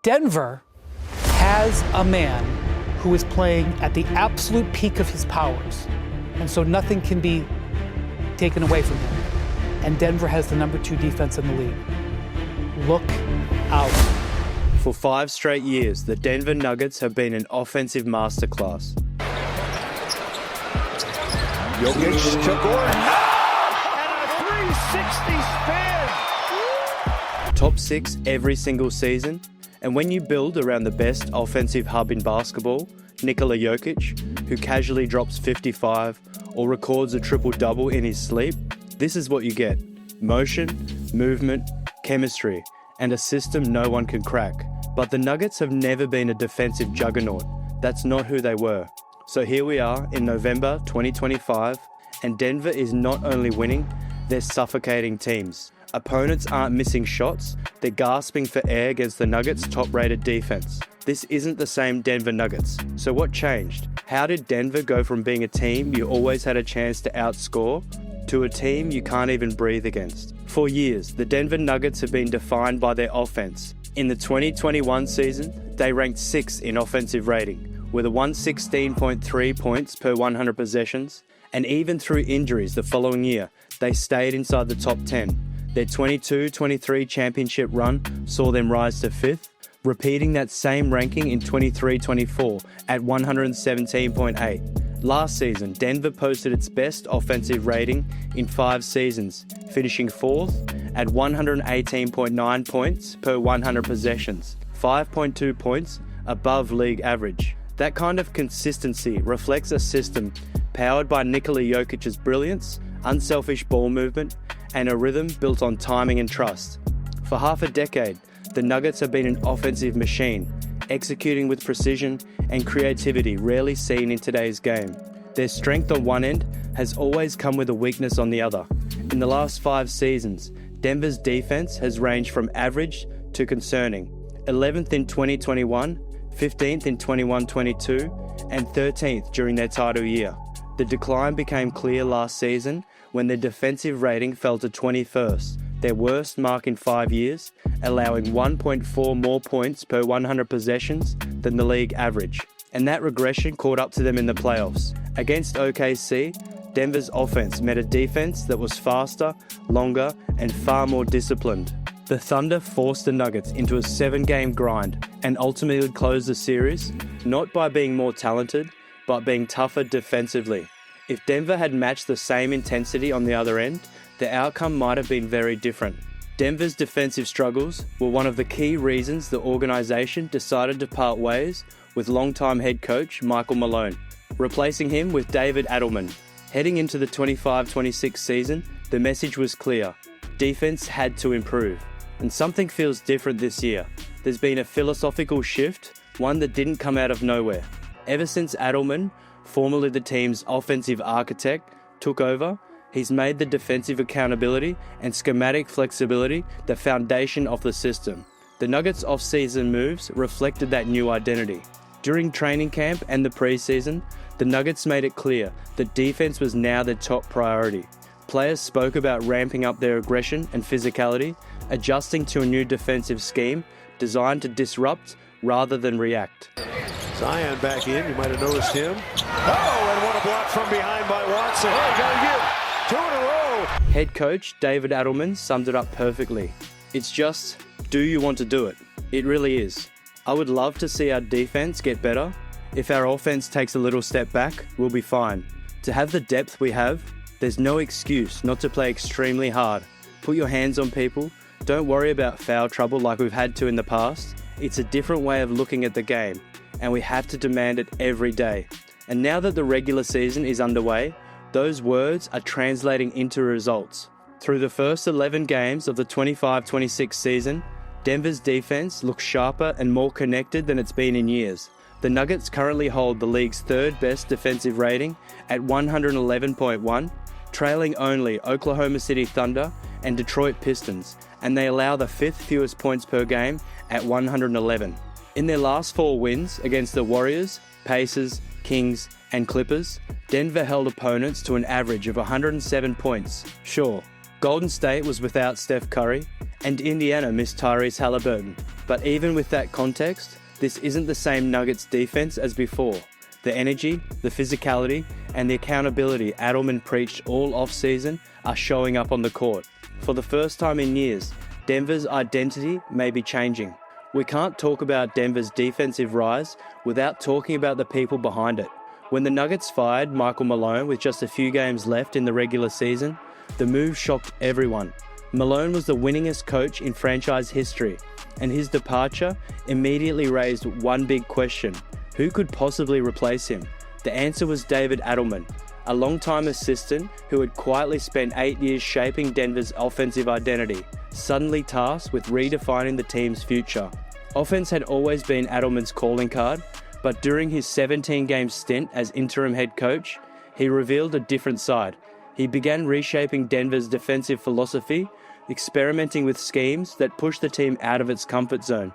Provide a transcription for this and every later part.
Denver has a man who is playing at the absolute peak of his powers, and so nothing can be taken away from him. And Denver has the number 2 defense in the league. Look out. For 5 straight years, the Denver Nuggets have been an offensive masterclass. Jokic to Gordon. And a 360 spin. Top 6 every single season. And when you build around the best offensive hub in basketball, Nikola Jokic, who casually drops 55 or records a triple-double in his sleep, this is what you get. Motion, movement, chemistry, and a system no one can crack. But the Nuggets have never been a defensive juggernaut. That's not who they were. So here we are in November 2025, and Denver is not only winning, they're suffocating teams. Opponents aren't missing shots, they're gasping for air against the Nuggets' top-rated defense. This isn't the same Denver Nuggets. So what changed? How did Denver go from being a team you always had a chance to outscore to a team you can't even breathe against? For years, the Denver Nuggets have been defined by their offense. In the 2021 season, they ranked 6th in offensive rating, with a 116.3 points per 100 possessions, and even through injuries the following year, they stayed inside the top 10. Their 22-23 championship run saw them rise to 5th, repeating that same ranking in 23-24 at 117.8. Last season, Denver posted its best offensive rating in 5 seasons, finishing 4th at 118.9 points per 100 possessions, 5.2 points above league average. That kind of consistency reflects a system powered by Nikola Jokic's brilliance, unselfish ball movement, and a rhythm built on timing and trust. For half a decade, the Nuggets have been an offensive machine, executing with precision and creativity rarely seen in today's game. Their strength on one end has always come with a weakness on the other. In the last 5 seasons, Denver's defense has ranged from average to concerning. 11th in 2021, 15th in 21-22, and 13th during their title year. The decline became clear last season when their defensive rating fell to 21st, their worst mark in 5 years, allowing 1.4 more points per 100 possessions than the league average. And that regression caught up to them in the playoffs. Against OKC, Denver's offense met a defense that was faster, longer, and far more disciplined. The Thunder forced the Nuggets into a 7-game grind and ultimately closed the series, not by being more talented, but being tougher defensively. If Denver had matched the same intensity on the other end, the outcome might have been very different. Denver's defensive struggles were one of the key reasons the organization decided to part ways with longtime head coach Michael Malone, replacing him with David Adelman. Heading into the 25-26 season, the message was clear. Defense had to improve. And something feels different this year. There's been a philosophical shift, one that didn't come out of nowhere. Ever since Adelman, formerly the team's offensive architect, took over, he's made the defensive accountability and schematic flexibility the foundation of the system. The Nuggets' off-season moves reflected that new identity. During training camp and the preseason, the Nuggets made it clear that defense was now their top priority. Players spoke about ramping up their aggression and physicality, adjusting to a new defensive scheme designed to disrupt rather than react. Zion back in, you might have noticed him. Oh, and what a block from behind by Watson. Oh, gotta get 2 in a row. Head coach David Adelman summed it up perfectly. It's just, do you want to do it? It really is. I would love to see our defense get better. If our offense takes a little step back, we'll be fine. To have the depth we have, there's no excuse not to play extremely hard. Put your hands on people. Don't worry about foul trouble like we've had to in the past. It's a different way of looking at the game, and we have to demand it every day. And now that the regular season is underway, those words are translating into results. Through the first 11 games of the 25-26 season, Denver's defense looks sharper and more connected than it's been in years. The Nuggets currently hold the league's 3rd best defensive rating at 111.1, trailing only Oklahoma City Thunder and Detroit Pistons, and they allow the 5th fewest points per game at 111. In their last 4 wins against the Warriors, Pacers, Kings, and Clippers, Denver held opponents to an average of 107 points. Sure, Golden State was without Steph Curry, and Indiana missed Tyrese Halliburton, But even with that context, this isn't the same Nuggets defense as before. The energy, the physicality, and the accountability Adelman preached all off-season are showing up on the court. For the first time in years, Denver's identity may be changing. We can't talk about Denver's defensive rise without talking about the people behind it. When the Nuggets fired Michael Malone with just a few games left in the regular season, the move shocked everyone. Malone was the winningest coach in franchise history, and his departure immediately raised one big question: who could possibly replace him? The answer was David Adelman, a longtime assistant who had quietly spent 8 years shaping Denver's offensive identity, suddenly tasked with redefining the team's future. Offense had always been Adelman's calling card, but during his 17-game stint as interim head coach, he revealed a different side. He began reshaping Denver's defensive philosophy, experimenting with schemes that pushed the team out of its comfort zone.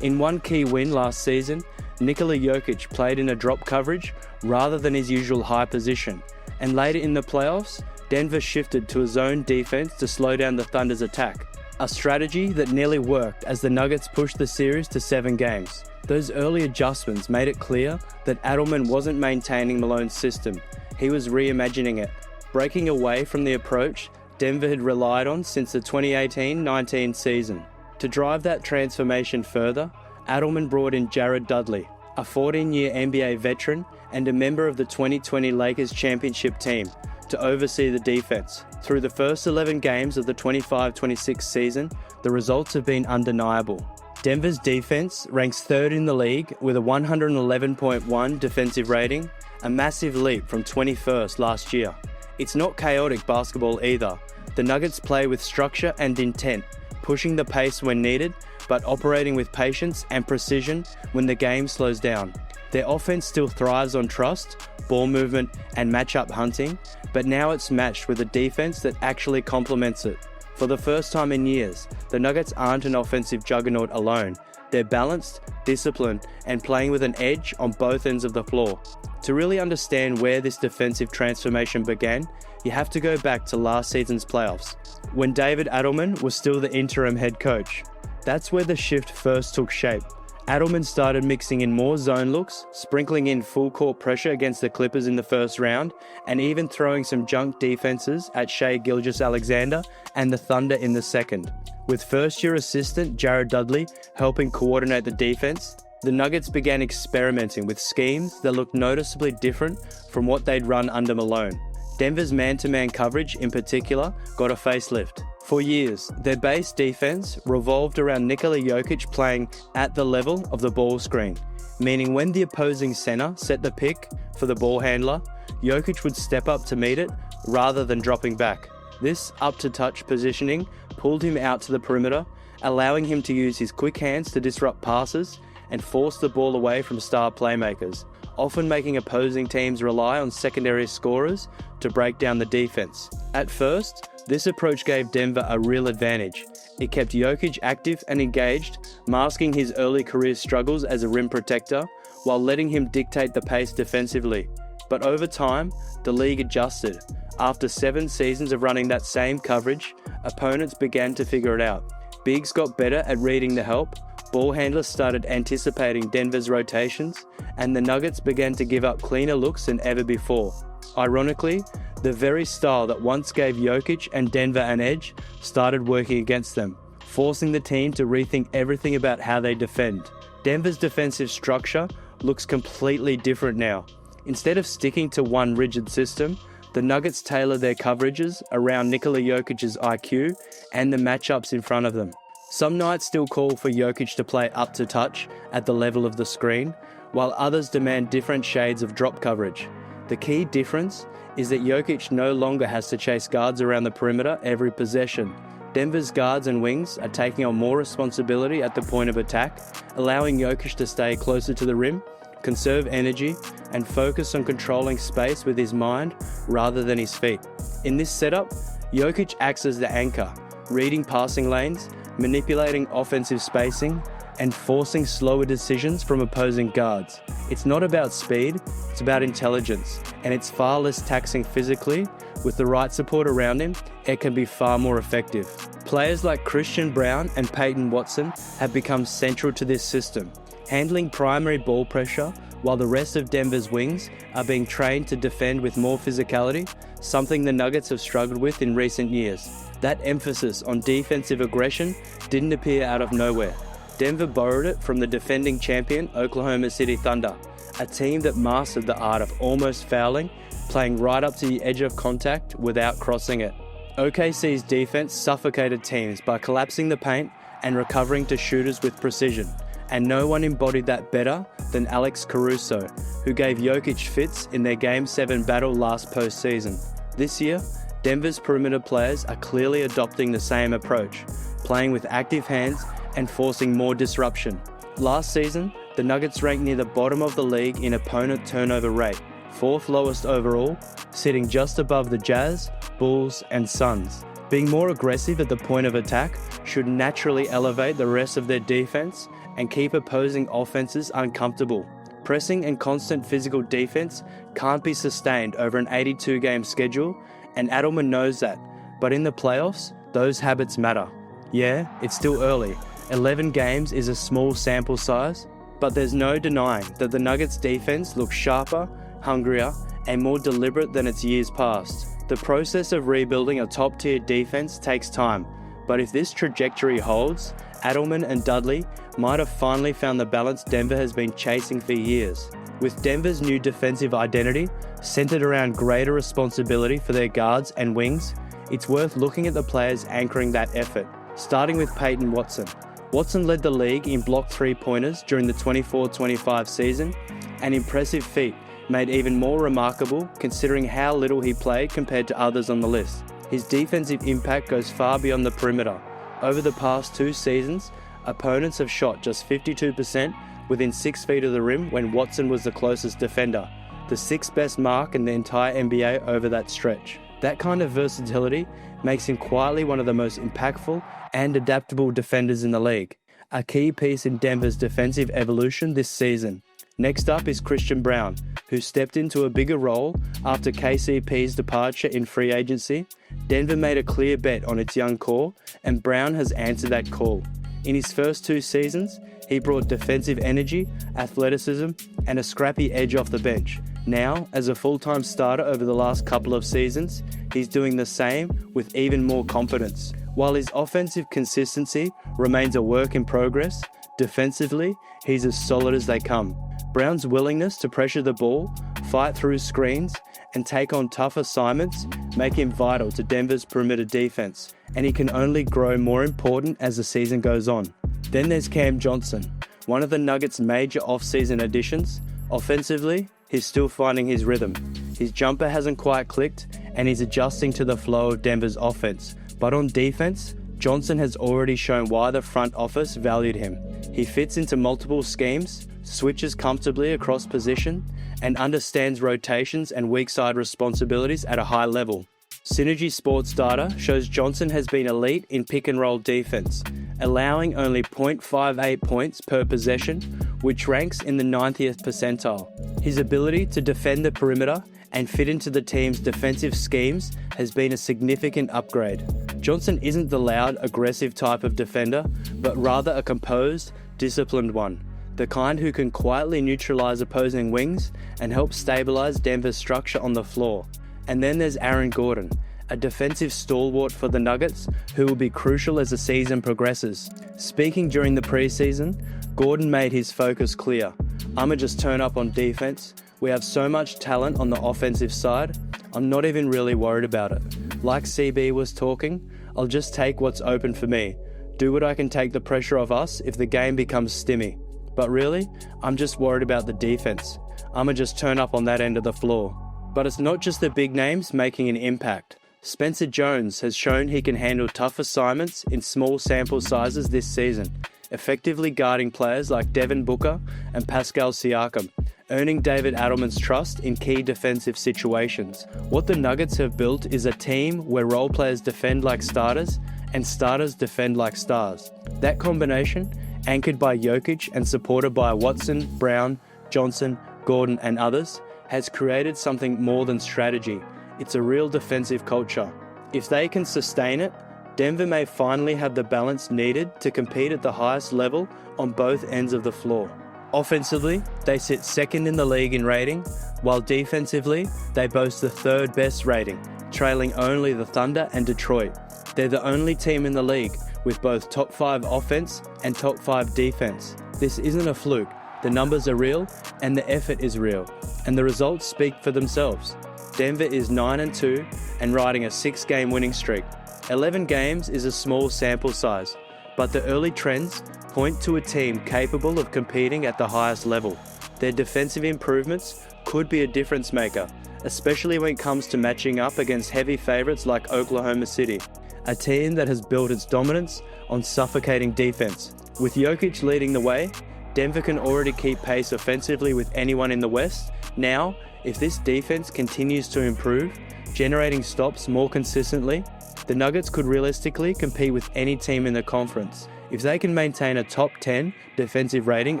In one key win last season, Nikola Jokic played in a drop coverage rather than his usual high position, and later in the playoffs, Denver shifted to a zone defense to slow down the Thunder's attack, a strategy that nearly worked as the Nuggets pushed the series to 7 games. Those early adjustments made it clear that Adelman wasn't maintaining Malone's system, he was reimagining it, breaking away from the approach Denver had relied on since the 2018-19 season. To drive that transformation further, Adelman brought in Jared Dudley, a 14-year NBA veteran and a member of the 2020 Lakers championship team, to oversee the defense. Through the first 11 games of the 25-26 season, the results have been undeniable. Denver's defense ranks 3rd in the league with a 111.1 defensive rating, a massive leap from 21st last year. It's not chaotic basketball either. The Nuggets play with structure and intent, pushing the pace when needed, but operating with patience and precision when the game slows down. Their offense still thrives on trust, ball movement, and matchup hunting, but now it's matched with a defense that actually complements it. For the first time in years, the Nuggets aren't an offensive juggernaut alone. They're balanced, disciplined, and playing with an edge on both ends of the floor. To really understand where this defensive transformation began, you have to go back to last season's playoffs, when David Adelman was still the interim head coach. That's where the shift first took shape. Adelman started mixing in more zone looks, sprinkling in full court pressure against the Clippers in the first round, and even throwing some junk defenses at Shai Gilgeous-Alexander and the Thunder in the second. With first-year assistant Jared Dudley helping coordinate the defense, the Nuggets began experimenting with schemes that looked noticeably different from what they'd run under Malone. Denver's man-to-man coverage in particular got a facelift. For years, their base defense revolved around Nikola Jokic playing at the level of the ball screen, meaning when the opposing center set the pick for the ball handler, Jokic would step up to meet it rather than dropping back. This up-to-touch positioning pulled him out to the perimeter, allowing him to use his quick hands to disrupt passes and force the ball away from star playmakers, often making opposing teams rely on secondary scorers to break down the defense. At first, this approach gave Denver a real advantage. It kept Jokic active and engaged, masking his early career struggles as a rim protector, while letting him dictate the pace defensively. But over time, the league adjusted. After 7 seasons of running that same coverage, opponents began to figure it out. Bigs got better at reading the help, ball handlers started anticipating Denver's rotations, and the Nuggets began to give up cleaner looks than ever before. Ironically, the very style that once gave Jokic and Denver an edge started working against them, forcing the team to rethink everything about how they defend. Denver's defensive structure looks completely different now. Instead of sticking to one rigid system, the Nuggets tailor their coverages around Nikola Jokic's IQ and the matchups in front of them. Some nights still call for Jokic to play up to touch at the level of the screen, while others demand different shades of drop coverage. The key difference is that Jokic no longer has to chase guards around the perimeter every possession. Denver's guards and wings are taking on more responsibility at the point of attack, allowing Jokic to stay closer to the rim, conserve energy, and focus on controlling space with his mind rather than his feet. In this setup, Jokic acts as the anchor, reading passing lanes, manipulating offensive spacing, and forcing slower decisions from opposing guards. It's not about speed, it's about intelligence, and it's far less taxing physically With the right support around him, it can be far more effective. Players like Christian Braun and Peyton Watson have become central to this system, handling primary ball pressure while the rest of Denver's wings are being trained to defend with more physicality, something the Nuggets have struggled with in recent years. That emphasis on defensive aggression didn't appear out of nowhere. Denver borrowed it from the defending champion Oklahoma City Thunder, a team that mastered the art of almost fouling, playing right up to the edge of contact without crossing it. OKC's defense suffocated teams by collapsing the paint and recovering to shooters with precision, and no one embodied that better than Alex Caruso, who gave Jokic fits in their Game 7 battle last postseason. This year, Denver's perimeter players are clearly adopting the same approach, playing with active hands and forcing more disruption. Last season, the Nuggets ranked near the bottom of the league in opponent turnover rate, 4th lowest overall, sitting just above the Jazz, Bulls, and Suns. Being more aggressive at the point of attack should naturally elevate the rest of their defense and keep opposing offenses uncomfortable. Pressing and constant physical defense can't be sustained over an 82-game schedule, and Adelman knows that, but in the playoffs, those habits matter. Yeah, it's still early. 11 games is a small sample size, but there's no denying that the Nuggets defense looks sharper, hungrier, and more deliberate than its years past. The process of rebuilding a top-tier defense takes time, but if this trajectory holds, Adelman and Dudley might have finally found the balance Denver has been chasing for years. With Denver's new defensive identity centered around greater responsibility for their guards and wings, it's worth looking at the players anchoring that effort, starting with Peyton Watson. Watson led the league in blocked three-pointers during the 24-25 season, an impressive feat made even more remarkable considering how little he played compared to others on the list. His defensive impact goes far beyond the perimeter. Over the past 2 seasons, opponents have shot just 52% within 6 feet of the rim when Watson was the closest defender, the 6th best mark in the entire NBA over that stretch. That kind of versatility makes him quietly one of the most impactful and adaptable defenders in the league, a key piece in Denver's defensive evolution this season. Next up is Christian Braun, who stepped into a bigger role after KCP's departure in free agency. Denver made a clear bet on its young core, and Braun has answered that call. In his first 2 seasons, he brought defensive energy, athleticism, and a scrappy edge off the bench. Now, as a full-time starter over the last couple of seasons, he's doing the same with even more confidence. While his offensive consistency remains a work in progress, defensively, he's as solid as they come. Braun's willingness to pressure the ball, fight through screens, and take on tough assignments make him vital to Denver's perimeter defense, and he can only grow more important as the season goes on. Then there's Cam Johnson, one of the Nuggets' major off-season additions. Offensively, he's still finding his rhythm. His jumper hasn't quite clicked, and he's adjusting to the flow of Denver's offense. But on defense, Johnson has already shown why the front office valued him. He fits into multiple schemes, switches comfortably across position, and understands rotations and weak side responsibilities at a high level. Synergy Sports data shows Johnson has been elite in pick and roll defense, allowing only 0.58 points per possession, which ranks in the 90th percentile. His ability to defend the perimeter and fit into the team's defensive schemes has been a significant upgrade. Johnson isn't the loud, aggressive type of defender, but rather a composed, disciplined one. The kind who can quietly neutralize opposing wings and help stabilize Denver's structure on the floor. And then there's Aaron Gordon, a defensive stalwart for the Nuggets who will be crucial as the season progresses. Speaking during the preseason, Gordon made his focus clear. I'ma just turn up on defense. We have so much talent on the offensive side, I'm not even really worried about it. Like CB was talking, I'll just take what's open for me, do what I can take the pressure off us if the game becomes stimmy. But really, I'm just worried about the defense. I'ma just turn up on that end of the floor. But it's not just the big names making an impact. Spencer Jones has shown he can handle tough assignments in small sample sizes this season, effectively guarding players like Devin Booker and Pascal Siakam, earning David Adelman's trust in key defensive situations. What the Nuggets have built is a team where role players defend like starters and starters defend like stars. That combination, anchored by Jokic and supported by Watson, Braun, Johnson, Gordon and others, has created something more than strategy. It's a real defensive culture. If they can sustain it, Denver may finally have the balance needed to compete at the highest level on both ends of the floor. Offensively, they sit second in the league in rating, while defensively, they boast the third best rating, trailing only the Thunder and Detroit. They're the only team in the league with both top 5 offense and top 5 defense. This isn't a fluke. The numbers are real and the effort is real, and the results speak for themselves. Denver is 9-2 and riding a 6-game winning streak. 11 games is a small sample size, but the early trends point to a team capable of competing at the highest level. Their defensive improvements could be a difference maker, especially when it comes to matching up against heavy favorites like Oklahoma City, a team that has built its dominance on suffocating defense. With Jokic leading the way, Denver can already keep pace offensively with anyone in the West. Now, if this defense continues to improve, generating stops more consistently, the Nuggets could realistically compete with any team in the conference. If they can maintain a top 10 defensive rating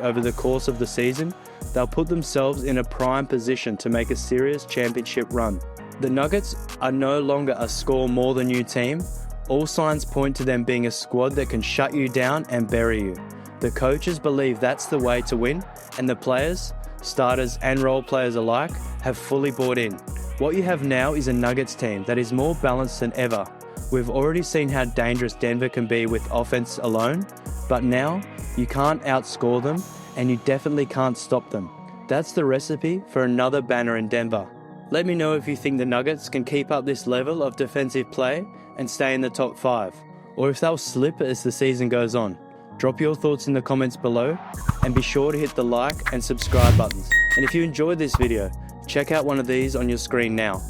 over the course of the season, they'll put themselves in a prime position to make a serious championship run. The Nuggets are no longer a score more than you team. All signs point to them being a squad that can shut you down and bury you. The coaches believe that's the way to win, and the players, starters and role players alike, have fully bought in. What you have now is a Nuggets team that is more balanced than ever. We've already seen how dangerous Denver can be with offense alone, but now you can't outscore them and you definitely can't stop them. That's the recipe for another banner in Denver. Let me know if you think the Nuggets can keep up this level of defensive play and stay in the top 5, or if they'll slip as the season goes on. Drop your thoughts in the comments below and be sure to hit the like and subscribe buttons. And if you enjoyed this video, check out one of these on your screen now.